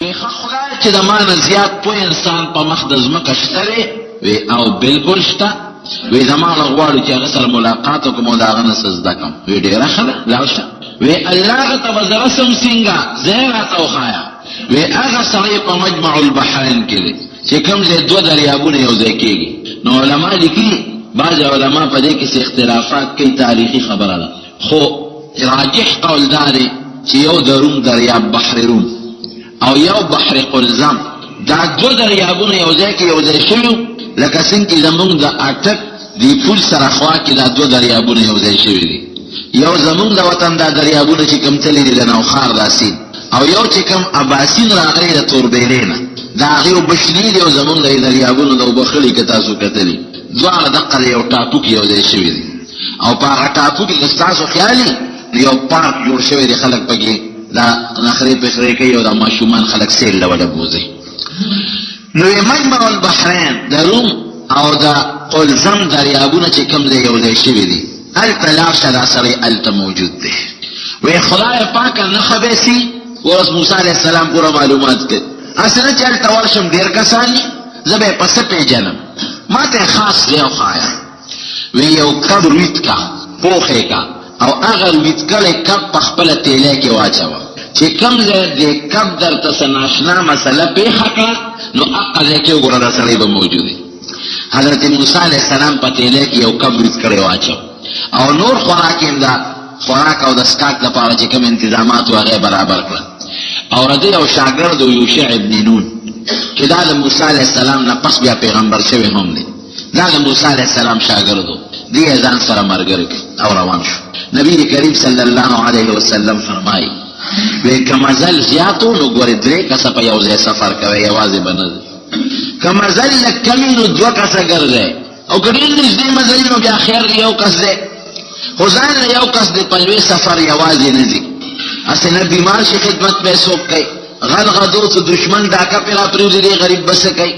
وی خدای چې د ما نه زیات پوه انسان په مخ د ځمکه شته دی؟ وی او بالکل شته. وی زما نه غواړو چې هغه سره ملاقات وکړم او د هغه نه څه زده کړم. وی ډېره ښه ده، لاړ شه. وی الله ته به زه رسم څنګه؟ ځای راته وښایه. وی هغه سړی په مجمع البحرین کې دی چې کوم ځای دوه دریابونه یو ځای کېږي. نو علما لیکلي، بعض علما په دې کې څه اختلافات کوي، تاریخي خبره ده، خو راجح قول دا دی چې یو د روم دریاب بحر روم او یو بحر قلزم، دا دوه دریابونه یو ځای کې یو ځای شوي، لکه څنګه چې زمونږ د اټک د پل سره خوا کې دا دوه دریابونه یو ځای شوي دي. یو زمونږ د وطن دا دریابونه چې کوم تللي دي د نوښار دا سیند، او یو چې کوم اباسین راغلی د توربیلې نه، د هغې اوبه شنې دي، او زمونږ د دریابونو د اوبه خړې که تاسو کتلي دواړه دقه د یو ټاپو کې یو ځای شوي دي. او په هغه ټاپو کې که ستاسو خیال وي یو پارک جوړ شوی دی، خلک پکې دا نخرې پخرې کوي او دا ماشومان خلک سیل له وله بوځي. نو مجمع البحرین د روم او د قلزم دریابونه چې کوم دی یو ځای شوي دي، هلته لاړ شه، دا سړی هلته موجود دی. وی خدای پاکه نښه به سي. اوس موسی علیه السلام پوره معلومات کوي، هسې نه چې هلته ورشم ډېر کسان دي، زه به یې په څه پېژنم، ما ته یې خاص ځای وښایه. وی یو کب روید کا، پوخې کا، او هغه روید کلی کب په خپله تیلی کې واچوه، چې کوم ځای دې کب درته څه ناشنا مسله پېښه کړه، نو هغه ځای کې وګوره دا سړی به موجود وي. حضرت موسی علیه السلام په تیلی کې یو کب روید کړی واچو، او نور خوراک یې د خوراک او د سکاک لپاره چې کوم انتظامات و هغه برابر کړل. او د یو شاګرد یوشع ابن نون چې دا د موسی علیه السلام نه پس بیا پیغمبر شوی هم دی، دا د موسی علیه السلام شاګرد و، دې یې ځان سره ملګری کړ او روان شو. نبی کریم صلی الله علیه وسلم فرمایي وی که مزل زیات و نو ګورې درې کسه په یو ځای سفر کوئ، یوازې به نه ځئ. که مزل لږ کم وي نو دوه کسه ګرځئ، او که ډېر نږدې مزل وي نو بیا خیر دی یو کس دی، خو ځان له یو کس د په لوی سفر یوازې نه ځي. هسې نه بیمار شي خدمت به یې څوک کوي، غد غدو څه دشمن ډاکه پرې راپرېوځي دی غریب به څه کوي.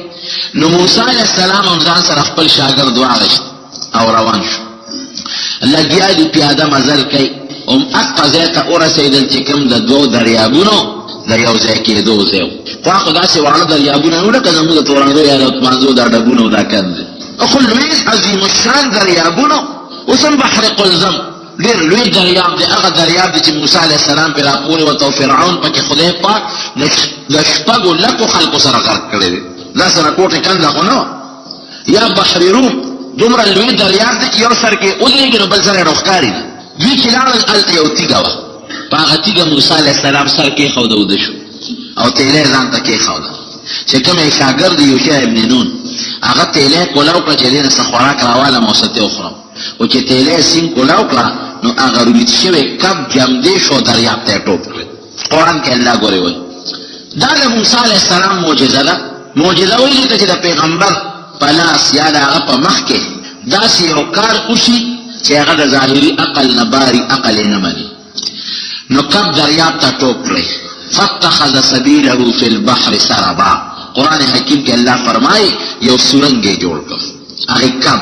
نو موسی علیه السلام هم ځان سره خپل شاګرد واغېست او روان شو. لګیا دي پیاده مزل کوي، هم هغه ځای ته ورسېدل چې کوم د دوو دریابونو د یو ځای کېدو ځای و. خو هغه داسې واړه دریابونه نه لکه زموږ د تورنړو یا د عثمانزو دا ډبونه او دا کند دي، خو لوی عظیم الشان دریابونه. اوس هم بحر قلزم ډېر لوی دریاب دی، هغه دریاب دی چې موسی علیه السلام پرې راپورې وته او فرعون پکې خدای پاک د شپږو لکو خلکو سره غرق کړی دی، دا سره کوټې کنده خو نه وه. یا بحر روم دومره لوی دریاب دی چې یو سر کې ودرېږي نو بل سر یې راښکاري دی. دوی چې لاړل هلته یو تیږه وه، په هغه تیږه موسی علیه السلام سر کېښوده وده شو او تیلی ځان ته کېښوده. چې کوم یې شاګرد یوشع ابن نون هغه تیلی کولاو کړه چې دې نه څه خوراک راوالم او څه ترې وخورم، او چې تیلی سیند کولاو کړه نو هغه روید شوی کب جمدې شو، دریاب ته یې ټوپ کړل. قرآن کې الله ګورې وایي دا د موسی علیه السلام معجزه ده. معجزه ویلې ته چې د پیغمبر په لاس یا د هغه په مخ کې داسې یو کار وشي چې هغه د ظاهري عقل نه باري عقل یې نه مني. نو کب دریاب ته ټوپ کړی، فاتخذ سبیله فی البحر سربا. قرآن حکیم کې الله فرمایي یو سورنګ یې جوړ کړ، هغې کب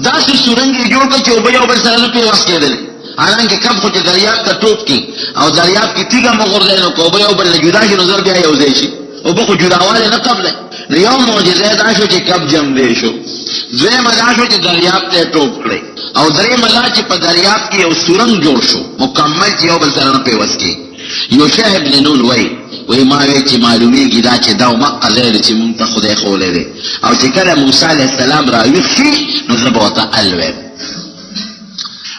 داسې سورنګ یې جوړ کړ چې اوبه یو بل سره نه پرې وس کېدلې. حالانکه کب خو چې دریاب ته ټوپ کړي او دریاب کې تیږه مه غورځوي نو که اوبه یو بل نه جدا شي نو زر بیا یو ځای شي، اوبه خو جداوالی نه قبله. نو یو معجزه دا شو چې کب جمدې شو، دویمه دا شو چې دریاب ته یې ټوپ کړی، او دریمه دا چې په دریاب کې یو سورنګ جوړ شو مکمل چې یو بل سره نه پرې وس کېږي. یوشع ابن نون وایي ما وی چې معلومیږي دا چې دا مقه ځای دی چې مونږ ته خدای ښوولی دی، او چې کله موسی علیه السلام راویښ شي نو زه به ورته ال ویم.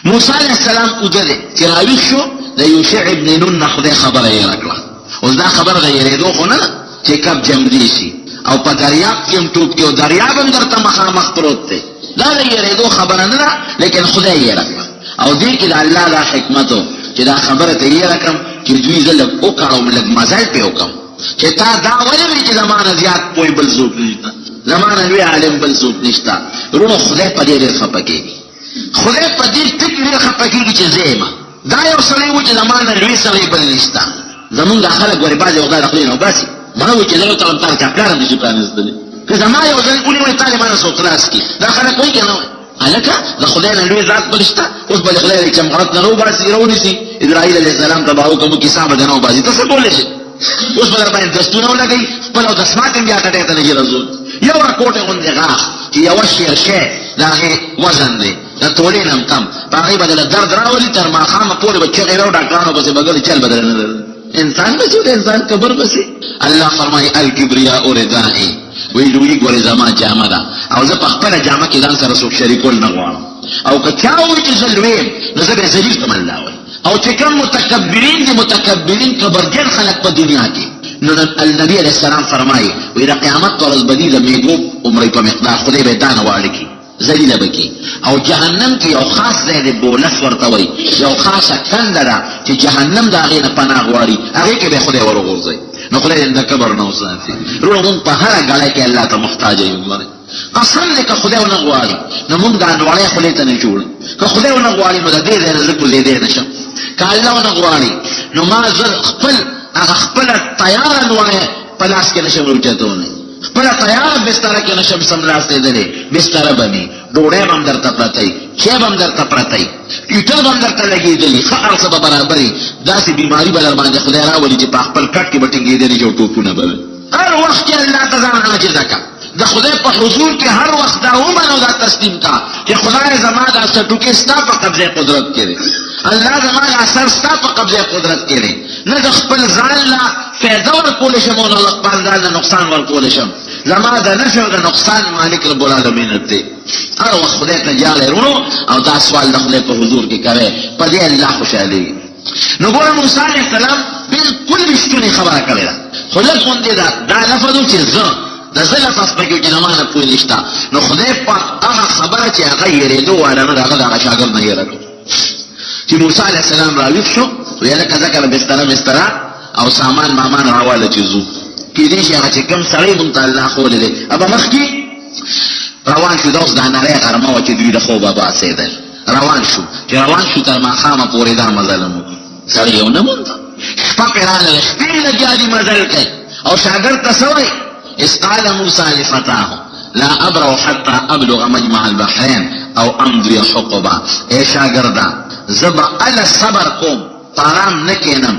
موسی علیه السلام اوده دی چې راویښ شو، د یوشع ابن نون نه خدای خبره یېره کړه. اوس دا خبره د یېرېدو خو نه ده چې کب جمدې شي او په دریاب کې هم ټوپ کړي او دریاب هم درته مخامخ پروت دی، دا د یېرېدو خبره نه ده، لیکن خدای یېره کړه. او دې کې د الله دا حکمت و چې دا خبره ته یېره کړم چې دوی زه لږ وکړم، لږ مزل پې وکړم چې تا دا ولې وایي چې زما نه زیات پوه بل څوک نشته، زما نه لوی عالم بل څوک نشته. وروڼو خدای په دې ډېر خفه کېږي، خدای په دې ټکي ډېر خفه کېږي چې زه یم. دا یو سړی و چې زما نه لوی سړی بل نشته. زمونږ دا خلک ګورې بعضې وخت د خولې نه وباسي، ما وایي چې زه یو تړم تا چا پلار هم نشي پرانېستلی، که زما یو ځل ونیوی تا دې ما نه څوک خلاص کړي. دا خلک وایي که نه وایي هلکه د خدای نه لوی ذات بل شته. اوس به د خدای د چمغرت نه راوباسي راونیسي اسرائیل علیه السلام ته به حکم وکړي سا به د نه وباسي، ته څه کولی شې؟ اوس به در باندې دستونه ولګوي خپل او دسمات هم بیا کټې ته نه رسول یو راکوټه غوندې غاښ چې یوه شیرشی د هغې وزن دی د تولې نه هم کم په هغې به دله درد راولي تر ماښامه پورې به چغې را ډاکټرانو پسې به ګرځي چل به دله نه لري انسان بسي د انسان کبر بسي الله فرمایي الکبریاء ردائي وی لوی ګورې زما جامه ده او زه په خپله جامه کې ځان سره څوک شریکول نه غواړم او که چا وایي چې زه لوی یم نو زه به یې ذلیل کړم الله وایي او چې کوم متکبرین دي متکبرین کبرجن خلک په دنیا کې نو النبي علیه السلام فرمایي وی د قیامت په ورځ به دي د میږو عمرې په مقدار خدای به یې دانه واړه کړي ذلیله به کړي او جهنم کې یو خاص ځای دی بولس ورته وایي یو خاصه کنده ده چې جهنم د هغې نه پناه غواړي هغې کې به خدای ورغورځوي نو خدای د کبر نه وساتي وروڼه مونږ په هره ګړۍ کې الله ته محتاج یو ګورئ قسم دی که خدای ونه غواړي نو مونږ دا انډوړی خولې ته نه جوړو که خدای ونه غواړي نو د دې ځای نه زه کوزېدی نه شم که الله ونه غواړي نو ما زه خپل هغه خپله تیاره انډوړی په لاس کې نه شم اوچتولی خپله تیاره بستره کې نه شم سملاستېدلی بستره به مې ډوډۍ به هم درته پرته وي چای به هم درته پرته وي هیټر به هم درته لګېدلي ښه هر څه به برابر وي داسې بیماري به در باندې خدای راولي چې په خپل کټ کې به ټینګېدلي چې ټوپونه به وي هر وخت کې الله ته ځان عاجزه کړه د خدای په حضور کې هر وخت دا ومنه او دا تسلیم کا چې خدای زما دا څټوکې ستا په قبضه قدرت کې دی الله زما دا سر ستا په قبضه قدرت کې دی نه د خپل ځان له فایده ورکولی شم او نه د خپل ځان له نقصان ورکولی شم زما د نفع او د نقصان مالک رب العالمین دی هر وخت خدای ته جالی رونو او دا سوال د خدای په حضور کې کوئ په دې الله خوشحالېږي نو ګوره موسی علیه السلام بلکل رښتونې خبره کړې ده خو لږ غوندې ده دا لفظ و چې زه د زه لفظ پکې چې نه ما نه پوه نشته نو خدای پاک هغه خبره چې هغه یېرېدو واله نه د هغه د هغه شاګرد نه یېره کړو چې موسی علیه السلام راویښ شو ویې لکه ځکه بستره او سامان مامان راواله چې ځو کېدای شي هغه چې کوم سړی مونږ ته الله ښوولی دی ابه مخکې روان شو دا اوس دا نری غرمه وه چې دوی د خوبه پاڅېدل روان شو چې روان شو تر ماښامه پورې دا مزل هم وکړو سړی یو نه مونده شپه پرې راغله شپې لګیا دي مزل کوي او شاګرد ته څه وایي إذ قال موسى لفتاه لا أبرح حتى أبلغ مجمع البحرين أو أمضي حقبا اے شاگردا زبا الا صبر کوم طارام نکینم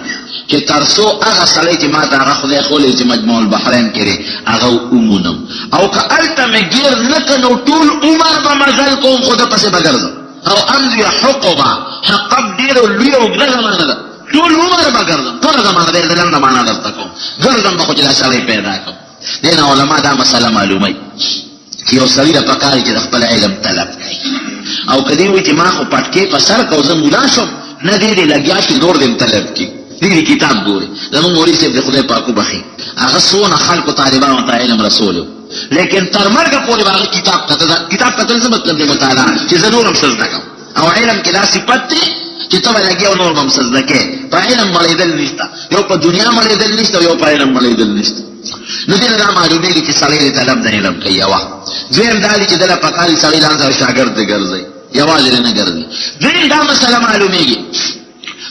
چې ترسو هغه سړی چې ما ته هغه خدای ښوولی چې مجموع البحرین کې دی هغه ومونم او که هلته مې ګیر نه که نو ټول عمر به مزل کوم خو ده پسې به ګرځم او امضي حقبا حقب ډېره لویه اوږده زمانه ده ټول عمر به ګرځم ټوله زمانه ده د لنډه معنا درته کوم ګرځم به خو چې دا سړی پیدا کړم دین علما دا مسله معلومه چې یو سړی د پکار چې د خپل علم طلب کوي او کدی وي چې ما خو پټکې په سر کو زه مولا شم نه دی لګیا چې نور دې طلب کوي دې کتاب ګوري زموږ مولوي صاحب د خدای پاکو بخي هغه څونه خلکو طالبانو ته علم رسولو لیکن تر مرګه پورې هغه کتاب کتل څه مطلب دی مطالعه چې زه نور هم سجده کوم او علم کې دا صفت دی چې ته به لګیا او نور به هم سجده کوې په علم مړېدل نشته یو په دنیا مړېدل نشته او یو په علم مړېدل نشته نو دې دا معلومېږي چې سړی د طلب د علم کوي یوه دویم دا دی چې دله پکار دي سړی ځان سره شاګرد ته ګرځوي یوازې نه ګرځي درېیم دا مسله معلومېږي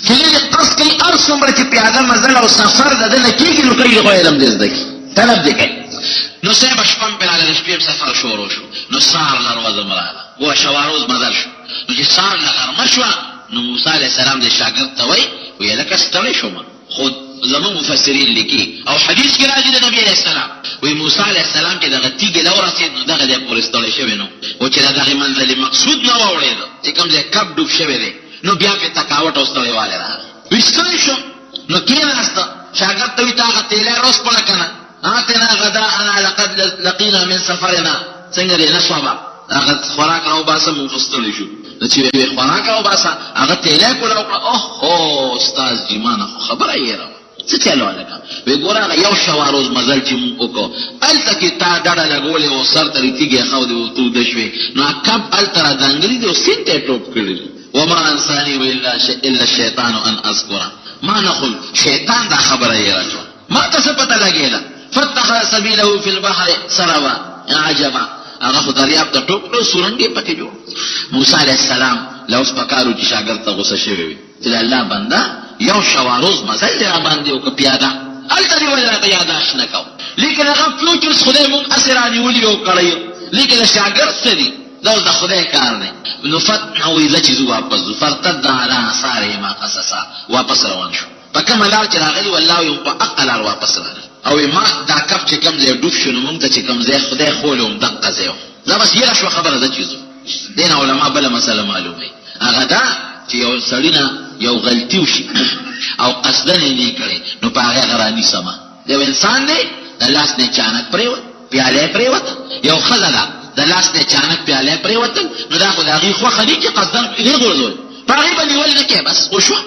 چې دې قصد کوي هر څومره چې پیاده مزل او سفر د ده نه کېږي نو کوي خو علم دې زده کړي طلب دې کوي نو صاحب شپه م پرې راغله د شپې سفر شروع شو نو سهار غرمه م راغله وه شواروز مزل شو نو چې سهار نه غرمه شوه نو موسی علیه السلام دې شاګرد ته وایي ویې لکه ستړی شوم خو زمون مفسرین لیکي او حدیث کې راځي د نبی علیه السلام وی موسی علیه السلام چې دغه تیږې له ورسېد نو دغه دی پورې ستړی شوی نو او چې د دغې منزلې مقصود نه واوړېده چې کوم ځای کب ډوب شوی دی نو بیا پرې تکاوټ او ستړیوالی راغی وی ستړی شو نو کېناسته شاګرد ته وي ته هغه تیلی روسپړه که نه آتنا غداءنا لقد لقینا من سفرنا څنګه دی نسوبه هغه خوراک راوباسه مونږ خو ستړي شو نو چې وی خوراک راوباسه هغه تیلی کوله وکړه اوهو استاذ جي ما نه خو خبره یېره څه چلو هلکه وی ګوره هغه یو شواروز مزل چې مونږ وکړو هلته کې تا ډډه لګولې وه سر ته رې تیږې ښودې وه توده شوې نو کب هلته را دنګلي دي او سیند ته یې ټوپ کړي دي وما انساني الا الشیطان ان اذکره ما نه خو شیطان دا خبره یېره کړه ما ته څه پته لګېده فاتخذ سبیله فی البحر سربا عجبا هغه خو دریاب ته ټوپ کړو سورنګ یې پکې جوړ موسی علیه السلام له اوس پکار و چې شاګرد ته غوسه شوی وي چې د الله بنده یو شواروز مزل دې راباندې وکړه پیاده هلته دې ولې راته یاداشت نه کوو لیکن هغه فیوچرز خدای مونږ هسې رانیولي او کړی لیکن د شاګرد څه دي دا اوس د خدای کار دی نو فتنه وایي زه چې زه واپس ځو فرتد علی آثارهما قصصا واپس روان شو په کومه لار چې راغلي والله یو په حق لار واپس راغلی او ما دا کف چې کوم ځای ډوب شو نو موږ ته چې کوم ځای خدای خولوم دقه ځای دا بس یره شو خبره ده چیزو دین علماء بل مسله معلومه هغه دا چې یو سړی نه یو غلطي وشي او قصدن نه کړي نو په هغه غرانی سما یو انسان دی د لاس نه چانک پریوت پیاله پریوت یو خزله د لاس نه چانک پیاله پریوت نو دا خو دغه خو خدي چې قصدن یې غوړول پاره باندې ول کې بس وشو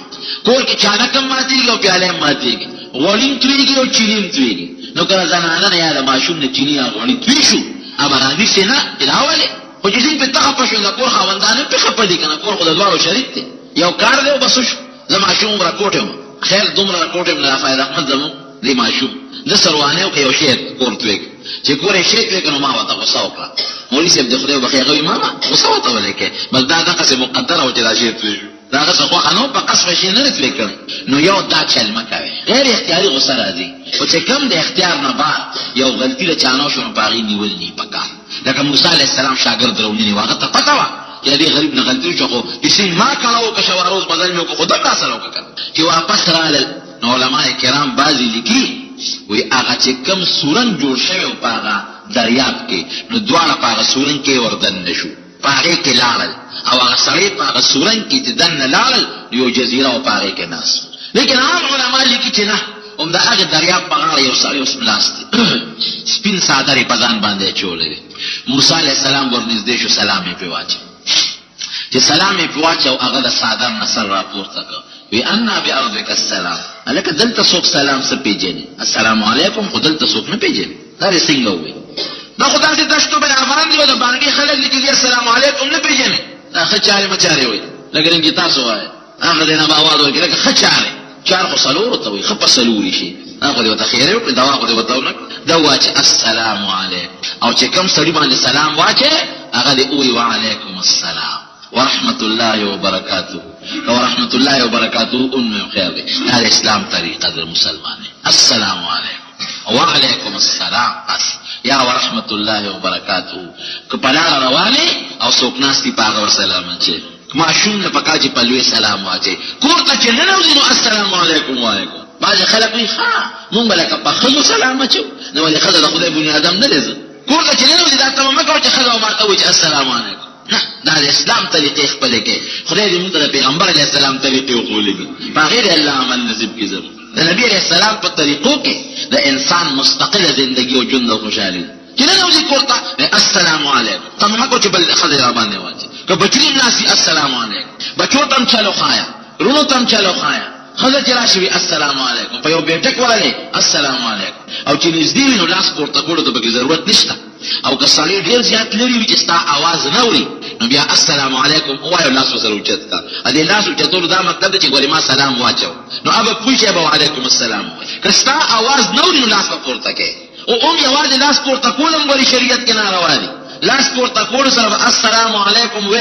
کور کې چانک ماتيږي او پیاله ماتيږي غوړین تویږي او چینیم تویږي نو کله زنانه نه یاله ماشوم نه چینی او غوړین توی شو امرانی سینا الاوله خو چې دې په تخه پښو د کور خاوندانه په خپل دي کنه کور خدای دوه شریک دي یو کار دی بس شو زما شوم را کوټم خیر دومره کوټم نه فائدہ احمد زمو دې ماشوم د سروانه او یو شی کور توی چې کور شي توی کنه ما وته غوسه وکړه مولوی صاحب د خدای بخیر غوي ماما غوسه وته ولکه بل دا دغه مقدره او چې دا شی توی داغه څه خو انو په قصف شي نه لري کړ نو یو دا چل مکوي غیر اختیاري غوسه راځي او چې کم د اختیار نه بعد یو غلطی له چانو شو باغی نیول نی پکا لکه موسی علی السلام شاګرد درونی واغه ته پتا وا چې دې غریب نه غلطی شو خو چې ما کړهو که شواروز بدل مې کو خدا کا سره وکړ چې واپس رال نو علماء کرام بعضی لیکي وی هغه چې کم سورن جوړ شوی او پاغه دریاب کې نو دواړه پاغه سورن کې وردن نشو پاغه کې لاړل او هغه سړی پاغه سورن کې دن لاړل یو جزیره او پاغه کې ناس لیکن عام علماء لیکي چې نه هم دا هغه دریاب په غاړه یو سړی اوس ملاستی سپین صادرې په ځان باندې چولې موسی علیه السلام ورنږدې شو سلام یې پرې واچو چې سلام یې پرې واچو هغه د صادر نصر راپورته کړ وی انا بارضک السلام الکه دلته څوک سلام څه پیژني السلام علیکم خو دلته څوک نه پیژني دا یې څنګه وي دا خدای دې دشتو بن افغان دی د باندې خلک لیکي السلام علیکم نه پیژني دا خچاره مچاره وي لګرنګ تاسو وای هغه دې نه باور ورکړي خچاره چار خو سلور ته وي خپ سلوري شي هغه دې ته خیره په دوا خو دې وتاونه دا واچ السلام علیکم او چې کوم سړي باندې سلام واچي هغه دې وی وعلیکم السلام ورحمت الله وبرکاته ورحمت الله وبرکاته خیر دی دا اسلام طریقه د مسلمان السلام علیکم وعلیکم السلام یا ورحمت الله وبرکاته کپلا روانه او څوک ناستی پاغه سلام چي ماشوم نه پکاجي په لوی سلام واچي کوړه چې نه نوځي نو السلام علیکم وعلیکم باز خلک وي ها مونږ بلکه په خلو سلام چو نو ولې خدای د خدای بنی ادم نه لزه کوړه چې نه نوځي دا ته مکه چې خدای ما ته وي السلام علیکم نه دا د اسلام طریقې خپل کې خدای دې موږ د پیغمبر علیه السلام طریقې وقولې په غیر الله عمل نصیب کې زمو د نبی علیه السلام په طریقو کې د انسان مستقله ژوندۍ او ژوند او خوشالي چې نه نوځي کوړه السلام علیکم تم مکه چې بل خدای را باندې واچي که بچی ناسی السلام علیکم بچو تم چلو خایا رونو تم چلو خایا خزه چې راشي السلام علیکم په یو بیٹک والے السلام علیکم او چې نږدې نو لاس پورته کولو ته به ضرورت نشته او که سړی ډیر زیات لري چې ستا आवाज نه اوري نو بیا السلام علیکم وایو لاس وسره اوچت کا ا دې لاس اوچتول دا مطلب دی چې ګوري ما سلام واچو نو اب پوښي به علیکم السلام که ستا आवाज نه اوري نو لاس پورته کې او یوازې لاس پورته کولم ګوري شریعت کې ناروا دي لاس پورته کول سره السلام علیکم و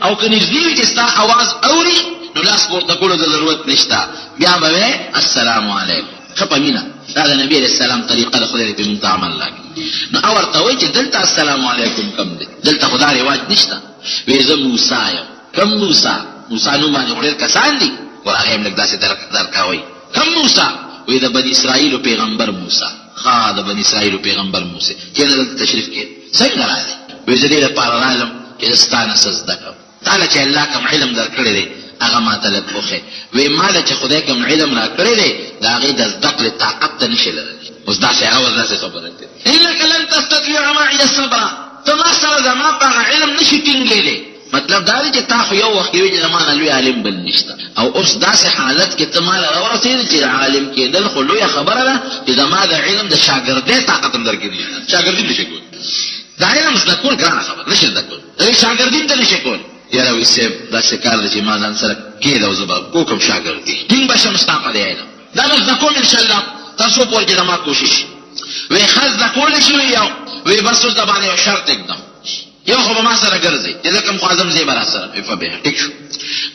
او کني ځوی چې ستا आवाज اوري نو لاس پورته کولو د ضرورت نشته بیا به السلام علیکم خپمینا دا د نبی علیہ السلام طریقه د خدای په متعامل لاګي نو اورته وای چې دلته السلام علیکم کم دي دلته خدای رواج نشته وې زه موسی یم کم موسی نو باندې ډېر کسان دي ورغه موږ داسې درکاوي کم موسی وې د بنی اسرائیل پیغمبر موسی د بنی اسرائیل پیغمبر موسی چې دلته تشریف کړي څنګه راځي وې زه دې لپاره راځم چې ستانه سجده کوم تعالی چې الله کوم علم درکړی دی هغه ما ته لکوخه وې مال چې خدای کوم علم را کړی دی دا هغه د ذکر طاقت نشي لري اوس دا څه اول دا څه خبره ده انك لن تستطيع معي الصبر تما سره زما په علم نشي ټینګېلې مطلب دا دی چې تا خو یو وخت یو زمانه لوی عالم بل نشته او اوس داسې حالت کې ته مال راورسېږي چې عالم کېدل خو لوی خبره ده چې زما د علم د شاګردۍ طاقت هم درکړي شاګردي نشي کول دا علم زده کول ګرانه خبره نشي زده کول دا شاګردي ته نشي کول یاره وي سیب دا څه کار دی چې ما ځان سره کېده او زه به کوم شاګردي ټینګ به شم ستا په دې علم دا به زده کوم انشاءالله تاسو پورې چې زما کوشش وی خز زده کولی شي یو وی بس اوس د باندې یو شرط اکدم یو خو به ما سره ګرځئ چې زه کوم خو اعظم زی به را سره فبه ټیک شو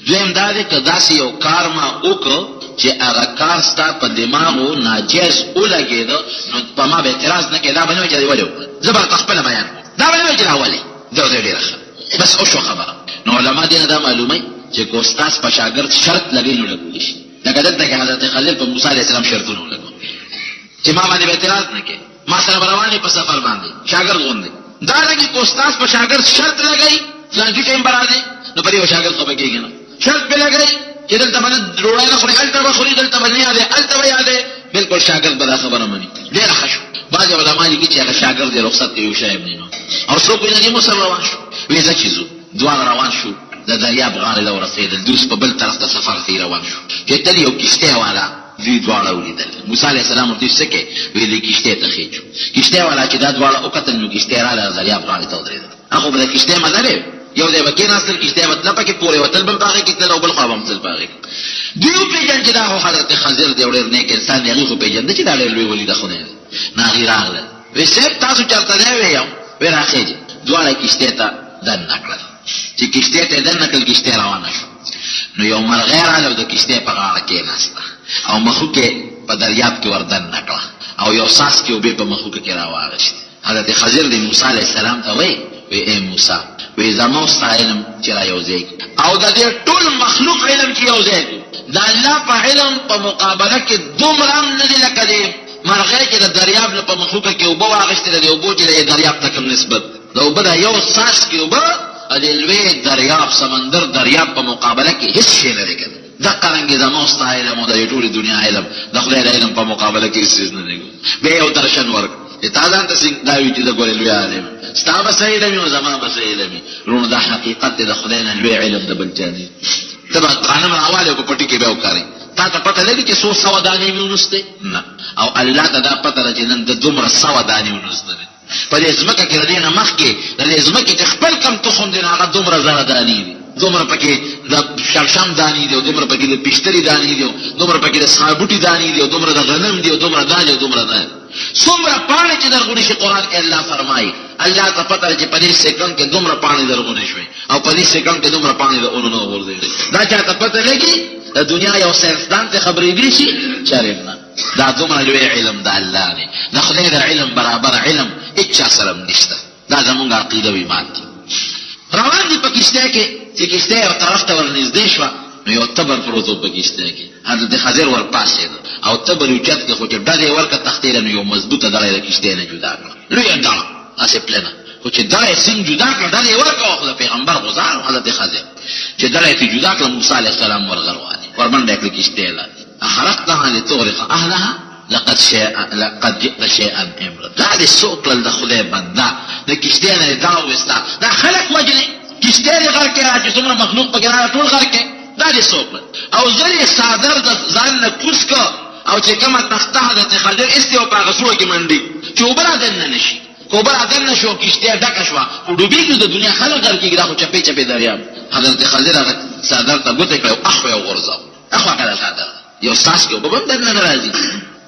دویم دا دی که داسې یو کار ما وکړو چې هغه کار ستا په دماغو ناجیز ولګېده نو په ما به اعتراض نه کېده دا به نه وایي چې ولې وکړه زه به راته خپله بیان کړم دا به نه وایي چې دا ولې دا ډېره ښه بس او شو خبره نو علما دې نه دا معلوموي چې که استاد په شاګرد شرط لګوي نو لګولی شي لکه دلته کې حضرت خضر په موسی علیه السلام شرطونه ولګول چې ما باندې اعتراض نه کې، ما سره روانې په سفر باندې شاګرد غوندې. دا لګي کو استاد په شاګرد شرط لګای ځانګړي ټیم برازي، نو په دې شاګرد خو به کېږي نه. شرط به لګای چې دلته باندې ډوړای نه خوري، الته به خوري، دلته باندې یاده، الته به یاده. بالکل شاګرد به دا خبره مني. ډېر خشو بعض علماء لیکي چې هغه شاګرد یې رخصت کوي شایب نه نو، او څوک یې نه مو سره روان شو. وې ځکه چې دوه روان شو د دریاب غاړې له ورسېدل، دوس په بل طرف ته سفر ته روان شو. چې تل یو کشته والا دوی دواړه ولیدل. موسی علیه السلام ورته څه کې ویلې کشته ته خېچو. کشته والا چې دا دواړه او کتل نو کشته را له دریاب غاړې ته ودرېدل. هغه به کشته مزله یو دی وکې ناصر کشته مطلب پکې پورې وتل بل باغې کې تل او بل خو هم تل باغې. دیو پیجن چې دا حضرت خضر دی ډېر نیک انسان دی، هغه پیجن چې دا ډېر لوی ولی د خدای نه غیر راغله. وې سپ تاسو چرته دی ویو وې راخېږي دواړه کشته ته دن نکړل. چې کشته ته دن نکړل کشته روانه شو. نو یو مرغۍ راغله د کشته په غاړه کې ناسته او مخوکه په دریاب کې وردن نکړه او یو ساس کې وبې په مخوکه کې راواغشت. حضرت خضر دی موسی علیه السلام ته وې اے موسی وې زمو علم چې را یوځي او د دې ټول مخلوق علم کې یوځي. دا الله په علم په مقابله کې دومره نه دی لکه دی مرغۍ چې د دریاب په مخوکه کې وبو واغشتل دی، وبو چې د دریاب ته کوم نسبت دا وبو دا یو ساس کې وبو د لوی دریاب سمندر دریاب په مقابله کې هیڅ شی نه دی. دا قرانګي زمو علم او د ټول دنیا علم د خدای د علم په مقابله کې هیڅ نه دی. به یو درشن ورک اتاذان ته څنګه دا وی چې د ګورې لوی عالم ستا به صحیح علم او زما به صحیح علم رونو دا حقیقت د خدای نه لوی علم د بل چاني تبا قانون حواله په پټي کې به وکاري. تا ته پته لګي چې 100 دانې ونسته نه، او الله ته دا پته راځي نن د دومره 100 دانې ونسته په دې ځمکه کې ردینه مخ کې د دې ځمکه چې خپل کم تخم دي هغه دومره زړه دانې دي، دومره پکې د شړشم دانې دي، دومره پکې د پښتري دانې دي، دومره پکې د صابوټي دانې دي، دومره د غنم دي، دومره دانې، دومره دانې. څومره پاڼې چې درغونې شي قرآن کې الله فرمایي الله ته پته چې په دې سکند کې دومره پاڼې درغونې شوي او په دې سکند کې دومره پاڼې د اونونو ورځي. دا چاته پته لګي د دنیا یو ساینسدان ته خبرېږي شي چارې نه. دا دومره لوی علم د الله دی، د خدای د علم برابر علم هیڅ سره نشته. دا زمونږ عقیده وي ماتي. روان دي په کشته کې چې کشته یو طرف ته ورنږدې شوه نو یو تبر پروت و په کشته کې. حضرت خضر ورپاسېد او تبر یو چت کې خو چې ډډې یې ورکړه تختې نو یو مضبوطه ډډه د کشتۍ نه جدا کړه، لویه ډډه هسې پلنه، خو چې ډډه یې څنګه جدا کړه ډډه یې ورکړه خو د پیغمبر غزار حضرت خضر چې ډډه یې جدا کړه موسی علیه السلام ورغروانې ورمنډه یې کړه کشتۍ لاندې. اخرقتها لتغرق اهلها لقد جئت شيئا امرا. دا دې څوک کړل د خدای بنده د کشتۍ نه یې ډډه وویسته. دا خلک وجنې کشتۍ دې غر کې چې څومره مخلوق پکې راغله ټول غر کې دا دې څوک او زر یې څادر د ځان نه کوز کړه او چې کومه تخته حضرت خضر ایستې او په هغه سوړه کې منډي چې اوبه را دننه نه شي. که اوبه را دننه شي او کشتۍ ډکه شوه خو ډوبېږي د دنیا خلک غر کېږي دا خو چپې چپې دریاب. حضرت خضر هغه څادر ته ګوتې کړه او اخوا یې وغورځاوه، اخوا کړه څادر یو څاڅکی اوبه به هم دننه نه راځي.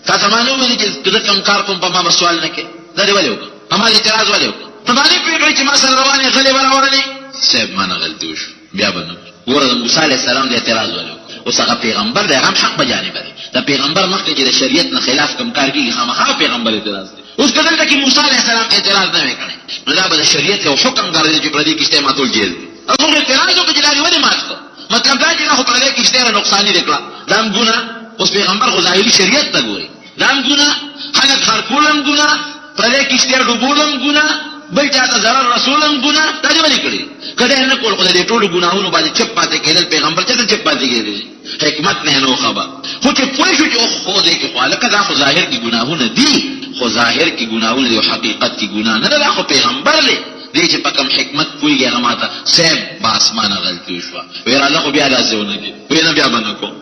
تا ته ما نه وویلې چې زه کوم کار کوم په ما به سوال نه کوې. دا دې ولې وکړه؟ هماغه اعتراض ولې وکړه؟ ته دا نه پوهېږې چې ما سره روان یې غلې به راوړلې؟ صاحب ما نه غلطي وشو بیا به نه ګوره د موسی علیه السلام د اعتراض ولې وکړه. اوس هغه پیغمبر دی، هغه هم حق په جانبه دی. د پیغمبر مخکې چې د شریعت نه خلاف کوم کار کېږي خامخا پیغمبر اعتراض دی. اوس که دلته کې موسی علیه السلام اعتراض نه وی کړی نو دا به د شریعت یو حکم ګرځي چې پردي کشتۍ ماتول جیل دی. هغه اعتراض وکړي چې دا دې ولې مات کړه؟ مطلب دا چې دا خو پردی کشتۍ را نقصاني دې کړه، دا هم ګناه. اوس پیغمبر خو ظاهري شریعت ته ګوري، دا هم ګناه، خلک خرکول هم ګناه، پردی کشتۍ ډوبول هم ګناه، بل چاته ضرر رسول هم ګناه. دا دې ولې کړي؟ کله نه کول خو دې ټولو ګناهونو باندې چپ پاتې کېدل پیغمبر چاته چپ پاتې کېدل حکمت نه نو خبر. خو چې پوه شو چې خو دې کې خالق دا خو ظاهر کې ګناهونه دي، خو ظاهر کې ګناهونه دي او حقیقت کې ګناه نه ده. خو پیغمبر دی دې چې په کوم حکمت پوهېږي هغه ماته صاحب با اسمانه غلطي وشوه وی راځه خو بیا داسې ونه کړي وی نه بیا به نه کوم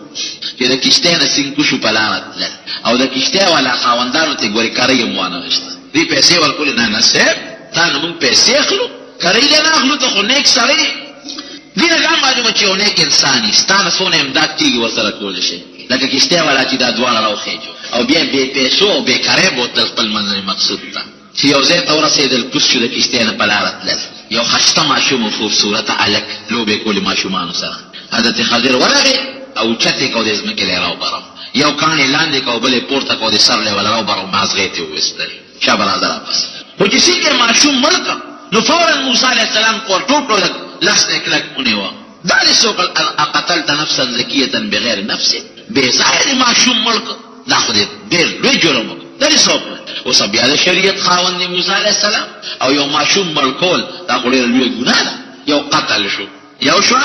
چې د کشتۍ نه سیند کوشو په لاره تلل او د کشتۍ والا خاوندانو ته ګورې کرۍ یې مو وانه غېسته دې پیسې ورکولې نه صاحب تا نه مونږ پیسې اخلو کرۍ دې نه اخلو ته خو نیک سړی دې نه دا معلومه چې یو نیک انسان یې ستا نه څونه امداد کېږي ورسره کولی شي لکه کشتۍ والا چې دا دواړه راوخېجو او بیا بې پیسو او بې کرۍ بوتل خپل منځنی مقصود ته چې یو ځای ته ورسېدل کوز شو د کشتۍ نه په لاره تلل یو ښایسته ماشوم و خوبصورته هلک لوبې کولې ماشومانو سره حضرت خضر ورغې او اوچت یې کو د ځمکې لی راوبرم یو کاڼ یې لاندې کو بل یې پورته کو د سر لی وله راوبرم مازغې ته یې وویستلې شابه راځه راپس خو چې څنګه ماشوم مړ کړ نو فورا موسی علیه السلام ورټوټ لس نه کلک ونیوه دا دې څوک اقتلت نفسا زکیة بغیر نفس بے ځایه ماشوم مړ دا خو دې ډېر لوی جرم وکړ دا دې څه وکړل اوس بیا د شریعت خاوند موسی علیه السلام او یو ماشوم مړ کول دا خو ډېره لویه ګناه ده یو قتل شو یو شو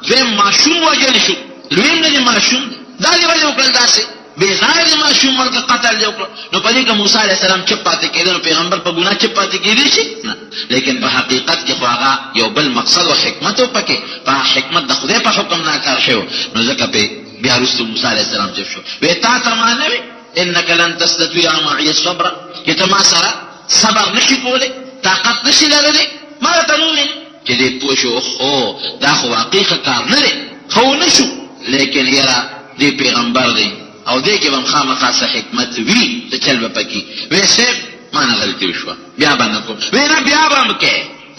دویم ماشوم وژل شو لویم نه دی ماشوم دا دې ولې وکړل داسې بې ځایه د ماشوم مړ قتل دې وکړه نو په دې کې موسی علیه السلام چپ پاتې کېده نو پیغمبر په ګناه چپ پاتې کېدی شي نه لیکن په حقیقت کې خو هغه یو بل مقصد او حکمت و پکې په حکمت د خدای په حکم ناکار شو نو ځکه په بیا وروسته موسی علیه السلام چپ شو وی تا ته ما نه وي انک لن تستطيع معي الصبر چې ته ما سره صبر نشي کولی طاقت نشي لرلی ما ته نو چې دې پوه شو خو دا خو واقعي کار نه دی خو نه شو لیکن یاره دې پیغمبر دی او دې کې به خامخا څه حکمت وي ته چل به پکې وی صاحب ما نه غلطي وشوه بیا به نه کوم وی نه بیا به هم کې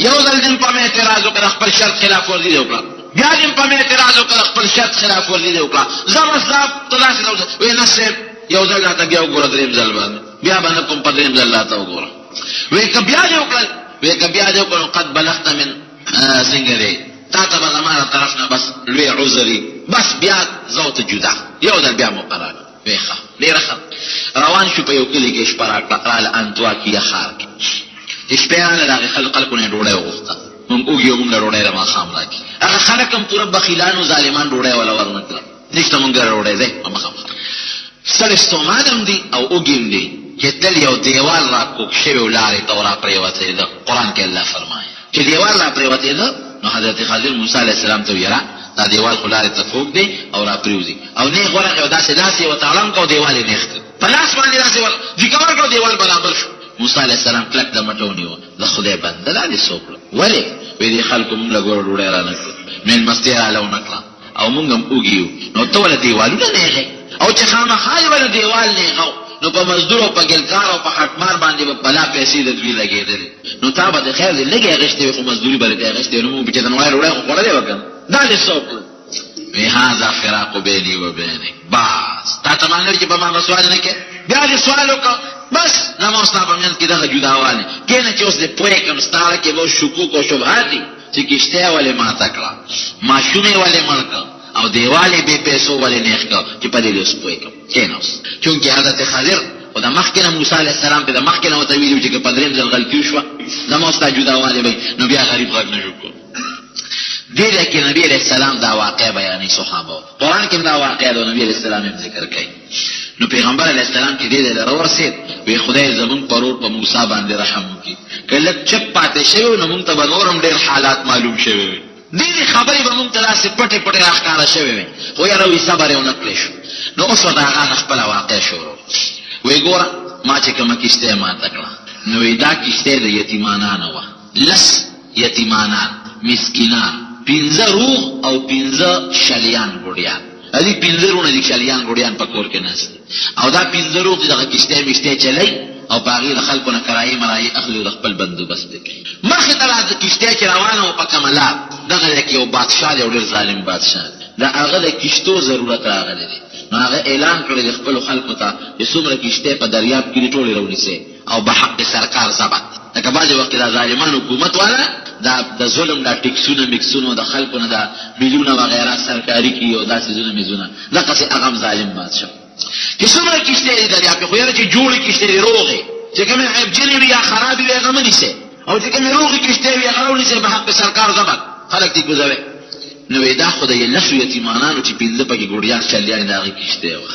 یو ځل دې په مې اعتراض وکړ خپل شرط خلاف ورزي دې وکړه بیا دې په مې اعتراض وکړ خپل شرط خلاف ورزي دې وکړه زما صاحب تلاسه وی نه صاحب یو ځل راته بیا وګوره دریم ځل باندې بیا به نه کوم په دریم ځل راته وګوره وی که بیا دې وکړل وی که بیا دې وکړل قد بلغت من څنګه دی تا ته به زما له طرف نه بس لوی عذري بس بیا زه ته جدا یو ځل بیا مقرر وی ښه ډېره ښه روان شو په یو کلي کې شپه راغله انطواکیه ښار کې چې شپې راغله د هغې خلکو نه یې ډوډۍ وغوښته مونږ وږي وو مونږ له ډوډۍ له ماښام راکړي هغه خلک هم پوره بخیلان و ظالمان ډوډۍ وله ورنه کړه نشته مونږ له ډوډۍ دی مخامخ ستړي ستومان هم دي او وږي هم دي چې تل یو دیوال را کوږ شوی و لارې ته را پرېوتېده قرآن کې الله فرمایي چې دیوال را پرېوتېده نو حضرت خضر موسی علیه السلام ته ویره دا دیوال خو لارې ته کوږ دی او را پرېوځي او نیغ ورغی او داسې لاس یې ورته اړم کړ او دیوال یې نیغ کړ په لاس باندې داسې ځیکور کړ دیوال برابر شو موسی علیه السلام کلک د مټه ونیوه د خدای بنده دا دې څه وکړه ولې وی دې خلکو مونږ له ګوره ډوډۍ رانه کړه مېلمستیا راله ونه کړه او مونږ هم وږي یو نو ته ولې دیوالونه نیغې او چې خامخا یې ولې دیوال نیغو نو په مزدور او په ګلکار او په خټمار باندې به بلا پیسې د دوی لګېدلې نو تا به د خیر دې لږې اخیستې وي خو مزدوري به دې اخیستې نو مونږ چې د نوای ډوډۍ خو خوړلې وه که دا دې څه وکړه وی هذا فراق بیني و بینک بس تا ته معلوم چې په ما به سوال نه کې بیا دې سوال وکړه بس زما او ستا په منځ کې دغه جداوالی کښېنه چې اوس دې پوه کړم ستا کې به شکوک او شبهات دي چې کښتۍ یې ولې ماته کړه ماشوم یې ولې مړ کړه او دیوال یې بې پیسو ولې نیغ کړه چې په دې دې اوس پوه کړم کښېنه اوس چونکې حضرت خضر خو د مخکې نه موسی علیه السلام ته د مخکې نه ورته ویلي و چې که په درېیم ځل غلطي وشوه زما او ستا جداوالی به نو بیا غریب غږ نه شو کړو دې ځای کې نبي علیه السلام دا واقع بیانوي صحابه قرآن کې هم دا واقع د نبي علیه السلام هم ذکر کوي نو پیغمبر علیه السلام چې دې ځای ته راورسېد وی خدای زمونږ په ورور په موسی باندې رحم وکړي که لږ چپ پاتې شوی نو مونږ ته به نور هم ډېر حالات معلوم شوي وي ډېرې خبرې به مونږ ته داسې پټې پټې راښکاره شوې وي خو یاره وی صبر یې ونه کړی شو نو اوس ورته هغه نه خپله واقع شروع وی ګوره ما چې کومه کښتۍ ماته کړه نو وی دا کښتۍ د یتیمانانو وه لس یتیمانان مسکینان 15 روغ او 15 شلیان ګوډیان دې 15 رونه دي شلیان ګوډیان په کور کې ناست او دا 15 روغ دغه کښتۍ مشتۍ چلی او په هغې د خلکو نه کرایې مرایې اخلي او د خپل بندوبست دی کوي مخې ته د کښتۍ چې روانه وه په کملات دغه ځای کې یو بادشاه دی او ډېر ظالم بادشاه دی د هغه د کښتو ضرورت راغلی دی نو هغه اعلان کړی د خپلو خلکو ته چې څومره کښتۍ په دریاب کې دي ټولې راونیسئ او به حق سرکار ضبط لکه بعضې وخت کې دا ظالمان حکومت والا دا د ظلم دا ټیکسونه میکسونه د خلکو نه دا بیلونه وغیره سرکاري کړي او دا څیزونه میزونه دقسې هغه هم ظالم بادشاه چې څومره کښتۍ دي دریاب کې خو یاره چې جوړې کښتۍ دي روغې چې کومې عیبجنې وي یا خرابې وي هغه مه نیسئ او چې کومې روغې کښتۍ وي هغه راونیسئ به حق سرکار ضبط خلک دې کوزوئ نو وی دا خو د لسو یتیمانانو چې 15 پکې ګوډیان شلیان د هغې کښتۍ وه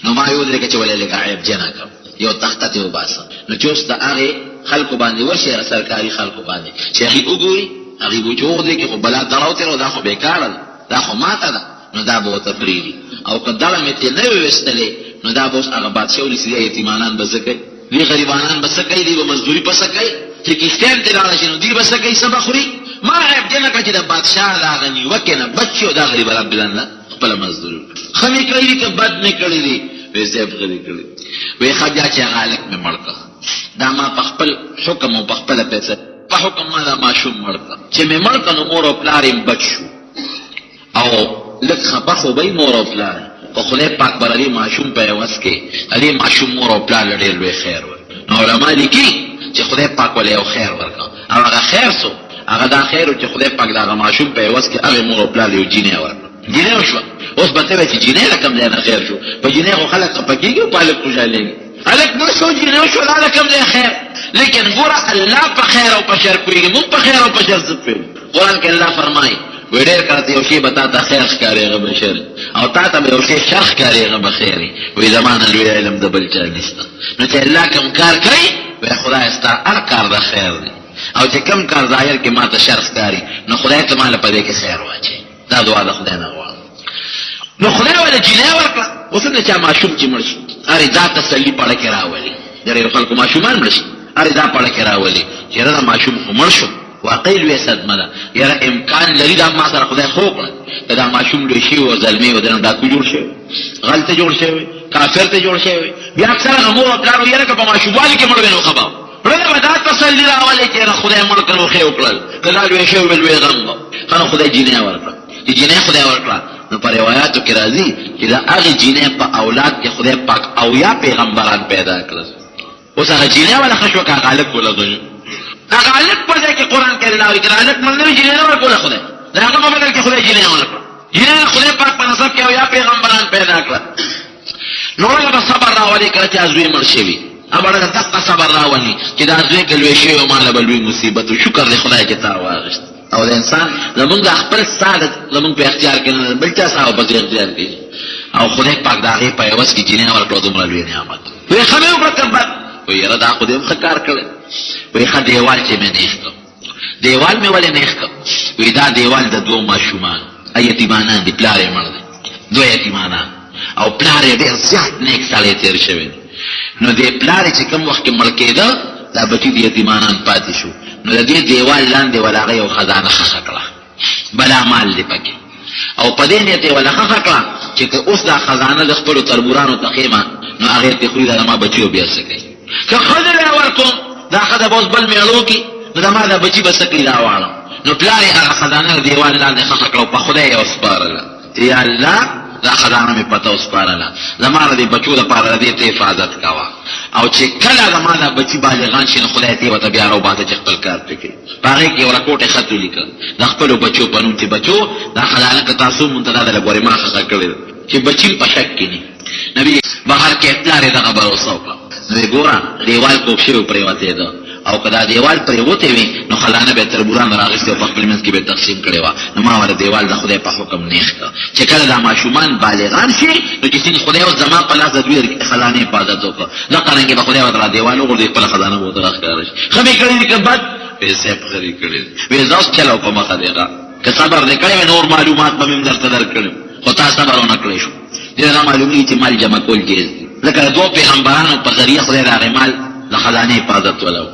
نو ما یې ودرېږه چې ولې لږه عیبجنه کړم یو تخته ترې وباسم نو چې اوس د هغې خلکو باندې ورشي هغه سرکاري خلکو باندې چې هغې وګوري هغې به چې وغورځېږي خو بلا دړه وتېره دا خو بېکاره ده دا خو ماته ده نو دا به ورته پرېږدي او که دړه مې ترې نه وې ویستلې نو دا به اوس هغه بادشاه ونیسي دې یتیمانان به څه کوي دې غریبانان به څه کوي دې به مزدوري په څه کوي چې کښتۍ هم ترې لاړه شي نو دوی به څه کوي څه به خوري ما عیبجنه کړه چې د بادشاه د هغه نیوکې نه بچ شي او دا غریب ربلنه خپله مزدوري ښه مې کړی دي که بد مې کړی دي وی صاحب ښه دې کړی وی ښه بیا چې هغه هلک مې مړ کړه دا ما په خپل حکم او په خپله پیسه په حکم ما دا ماشوم مړ کړه چې مې مړ کړه نو مور او پلار یې بچ شو او لږ خفه خو به مور او پلار په خدای پاک به د دې ماشوم په عوض کې د دې ماشوم مور او پلار له ډېر لوی خیر ورکړي نو علما لیکي چې خدای پاک ولې یو خیر ورکړه او هغه خیر څو هغه دا خیر و چې خدای پاک د هغه ماشوم په عوض کې هغې مور او پلار له یو جینۍ ورکړه جینۍ وشوه اوس به ته وایې چې جینۍ له کوم ځای نه خیر شو په جینۍ خو خلک خفه کېږي او په هلک خوشحالېږي هلک مړ شو جینۍ شو لا له کوم ځای خیر لیکن ګوره الله په خیر او په شر پوهېږي موږ په خیر او په شر څه پوهېږو قرآن کې الله فرمایي وی ډېر کله ته یو شی به تا ته خیر ښکاري هغه به شر او تا ته به یو شی شر ښکاري هغه به خیر وي زما نه لوی علم د بل چا نشته نو چې الله کوم کار کوي وی خدای ستا هر کار د خیر دی او چې کوم کار ظاهر کې ما ته شر ښکاري نو خدای ته ماله په دې کې خیر واچوي دا دعا د خدای نه غواړم نو خدای وله جینۍ ورکړه اوس نه چا ماشوم چې مړ شي ارې دا تسلي پړه کې راولي د ډېرو خلکو ماشومان مړ شي ارې دا پړه کې راولي چې دا ماشوم خو مړ شو واقعي لوی صدمه ده یاره امکان لري دا ما سره خدای خو کړه که دا ماشوم لوی شي او زلمی و دنه ډاکو جوړ شوی غل ته جوړ شوی کافر ته جوړ شوی بیا اکثر هغه مور او پلار یاره که په ماشوموالي کې مړ وي نو ښه به وړه به دا تسلي راولي چې یاره خدای مړ کړ او ښې وکړل که دا لوی شوی به لوی غم به ښه نو خدای جینۍ ورکړه چې جینۍ خدای ورکړه نو په روایاتو کې راځي چې د هغې جینۍ په اولاد کې خدای پاک اویا پیغمبران پیدا کړل اوس هغه جینۍ والا ښه شوه که هغه هلک ولګوي هغه هلک په ځای کې قرآن کې الله وایي که هلک مړ نه وي جینۍ نه ورکوله خدای د هغه په بدل کې خدای جینۍ ورکړه جینۍ خدای پاک په نسب کې اویا پیغمبران پیدا کړل نو هغه به صبر راولي کله چې زوی مړ شوي هغه به دقه صبر راولي چې دا زوی که لوی شوی او ماله به لوی مصیبت و شکر دی خدای چې تا واخېست او د انسان زمونږ د خپل ستا زمونږ په اختیار کې نه بل چا ستا په اختیار کې او خدای پاک د هغې په عوض کې جینۍ ورکړه دومره لوی نعمت وایي ښه مې وکړه که بد وایي یاره دا خو دې هم ښه کار کړی وایي ښه دیوال چې مې نیغ کړ دیوال مې ولې نیغ کړ وایي دا دیوال د دوو ماشومان یتیمانان دي پلار یې مړ دی دوه یتیمانان او پلار یې ډېر زیات نیک سړی تېر شوی دی نو دې پلار یې چې کوم وخت کې مړ کېده دا بچي د یتیمانان پاتې شو نو د دې دیوال لاندې ول هغه یو خزانه ښخه کړه بلا مال دی پکې او په دې نیت یې ول ښخه کړه چې که اوس دا خزانه د خپلو تربورانو ته ښیمه نو هغې ته خوري دا زما بچي بیا څه کوي که ښځې له ورکوم دا ښځه به اوس بل میړو کړي نو زما دا بچي به څه کړي دا واړه نو پلار یې هغه خزانه د دیوال لاندې ښخه کړه او په خدای یې وسپارله یا الله دا خزانه مې پته وسپارله زما د دې بچو دپاره د دې ته حفاظت کوه او چې کله زما دا بچي بالغان شي نو خدای ته ورته بیا راوباسه چې خپل کار پرې کوي په هغې کې یو راکوټ یې خط ولیکه د خپلو بچو په نوم چې بچو دا خزانه که تاسو مونږ ته دا د لګورې ما ښخه کړې ده چې بچي په شک کې نه نبي بهر کې پلار یې دغه بروسه وکړه نو یې ګوره دیوال کوږ شوی پرېوتی ده او که دا دیوال پرېوتی وي نو خزانه به یې تربوران راغېستې او په خپل منځ کې به یې تقسیم کړې وه نو ما ورته دیوال د خدای په حکم نیغ کړه چې کله دا ماشومان بالغان شي نو چې څنګه خدای اوس زما په لاس د دوی خزانې حفاظت وکړه دغه رنګې به خدای ورته دېوال وغورځوي خپله خزانه به ورته راښکاره شي ښه مې کړي دي که بد وایي صاحب ښه دې کړي دي وایي زه اوس چلو په مخه دی که صبر دې کړی وی نور معلومات به مې هم درته درکړي خو تا صبر ونه کړی شو دې دا معلومېږي چې مال جمع کول جایز دي ځکه د دوو پیغمبرانو په ذریعه خدای د هغې مال د خزانې حفاظت ولو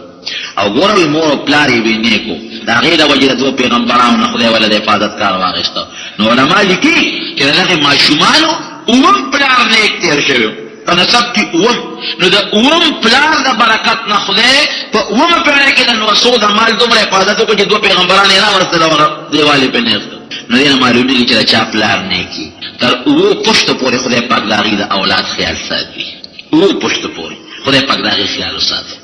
او ګوره وي مور او پلار یې وي نیکو د هغې د وجې د دوو پیغمبرانو نه خدای وله د حفاظت کار واخېسته نو علما لیکي چې د دغې ماشومانو اووم پلار نیک تېر شوی په نسب کې اووم نو د اووم پلار د برکت نه خدای په اوومه پېړۍ کې د نوسو د مال دومره حفاظت وکړو چې دوه پیغمبران یې راورسېدل هغه دیوال یې پرې نیغ کړ نو دې نه معلومېږي چې د چا پلار نیکي تر اوو پشتو پورې خدای پاک د هغې د اولاد خیال ساتي اوو پشتو پورې خدای پاک د هغې خیال وساتي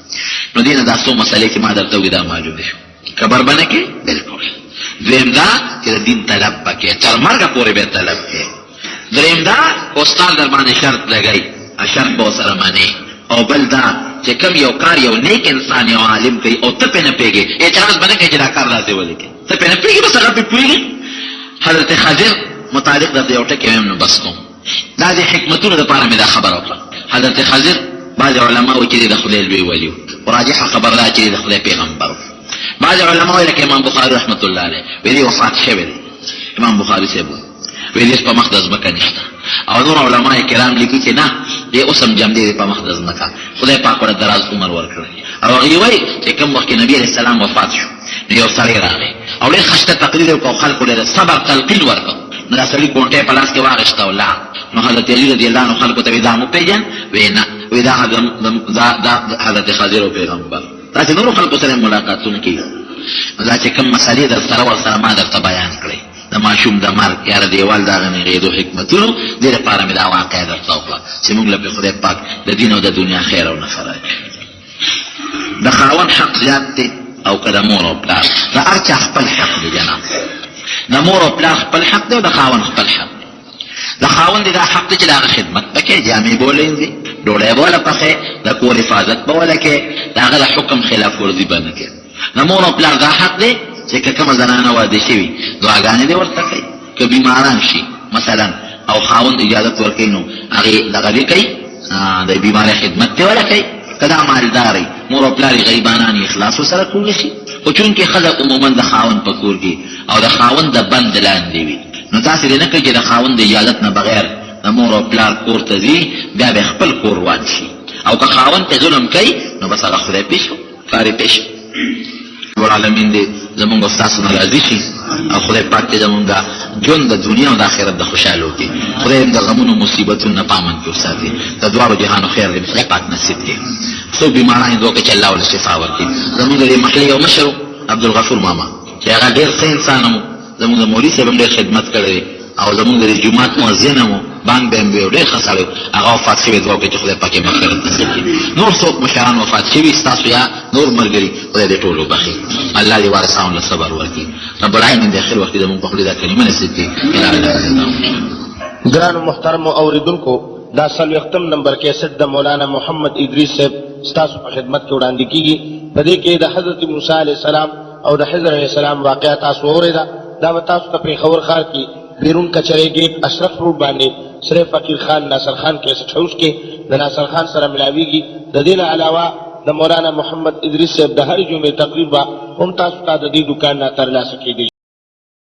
نو دې نه دا څو مسئلې چې ما درته وکړي دا معلومې شو خبر به نه کې بلکل دویم دا چې د دین طلب به کې تر مرګه پورې به طلب کې دریم دا استاد در باندې شرط لګوي شرط به ورسره منې او بل دا چې کوم یو کار یو نیک انسان یو عالم کوي او ته پرې نه پوهېږې اعتراض به نه کوې چې دا کار داسې ولې کوې ته پرې نه پوهېږې بس هغه پرې پوهېږې حضرت خضر متعلق درته یو ټکی ویم نو بس کوم دا د حکمتونو دپاره مې دا خبره وکړه حضرت خضر بعض علما وایي چې د خدای لوی ولي و راجحه خبر دا چې د خدای پیغمبر و بعض علما وایي لکه امام بخاري رحمت الله علیه وایي وفات شوی دی امام بخاري صاحب وایي په مخ د ځمکه نشته او نور علما کرام لیکي چې نه دې اوس هم جمع دی په مخ د ځمکه خدای پاک ورته دراز عمر ورکړی او هغې وایي چې کوم وخت کې نبي علیه السلام وفات شو نو یو سړی راغی او ډېر ښه تقریر یې وکړ او خلکو ډېر صبر تلقین ورکړ نو دا سړي ګونټۍ په لاس کې واخېسته او لاړ نو حضرت علي رضي الله عنه خلکو ته وایي دا مو پېژن وایي نه وایي دا حضرت خضر او پیغمبر دا چې نورو خلکو سره ملاقاتونه کېږي دا چې کوم مسئلې در سره ورسره ما درته بیان کړئ د ماشوم د مرګ یا د دیوال د هغه نغېدو حکمتونو دې لپاره مې دا واقعه درته وکړه چې موږ له خدای پاک د دین او د دنیا خیر او نفع راکړي د خاوند حق زیات دی او که د مور او پلار د هر چا خپل حق دی جناب د مور او پلار خپل حق دی او د خاوند خپل حق دی د خاوند دا حق دی چې د هغه خدمت پکې جامې بولې دي ډوډۍ بوله پخې د کور حفاظت به وله کې د هغه د حکم خلاف ورزي به نه کې د مور او پلار دا حق دی چې که کومه زنانه واده شوي دعاګانې دې ورته کوي که بیماران شي مثلا او خاوند اجازت ورکوي نو هغې دغه دې کوي د بیمارۍ خدمت دې وله کوي که دا مالداري مور او پلار یې غریبانان یې اخلاص ورسره کولی شي خو چونکې ښځه عموما د خاوند په کور کې او د خاوند د بند لاندې وي نو تاسې دې نه کوي چې د خاوند د اجازت نه بغیر د مور او پلار کور ته ځي بیا به خپل کور وان شي او که خاوند ته ظلم کوي نو بس هغه خدای پېښو کار یې پېښ العالمین دې زمونږ ستاسو نه راضي شي او خدای پاک دې زمونږ ژوند د دنیا او د آخرت د خوشحالو کې خدای د غمونو مصیبتونو نه په امن کې وساتي د دواړو جهانو خیر دې خدای پاک نصیب کړي څوک بیماران دې وکړي چې الله ورله شفا ورکړي زمونږ د دې محلې یو مشر عبدالغفور ماما چې هغه ډېر ښه انسان و زمونږ د مولوي صاحب هم ډېر خدمت کړی او زمونږ د جومات مؤذن هم و بانک به هم وی ډېر ښه سړی هغه وفات شوی دعا وکړي چې خدای پاک یې مغفرت نصیب کړي نور څوک مشران وفات شوي ستاسو یا نور ملګري خدای دې ټول وبخي الله دې وارثانو له صبر ورکړي رب العالمین د اخر وخت زمونږ په خولې دا کلمه نصیب کړي ګرانو محترمو اوریدونکو دا 40 نمبر کیسټ د مولانا محمد ادریس صاحب ستاسو په خدمت کې وړاندې کیږي په دې کې د حضرت موسی علیه السلام او د خضر علیه السلام واقعه تاسو اورېده دا به تاسو ته پېښور ښار کې بیرون کچرې ګیټ اشرف روډ باندې سره فقیر خان ناصر خان کیسټ هاوس کې د ناصر خان سره ملاویږي د دې نه علاوه د مولانا محمد ادریس صاحب د هر جمعې تقریبا هم تاسو ته د دې دکان نه ترلاسه کېدی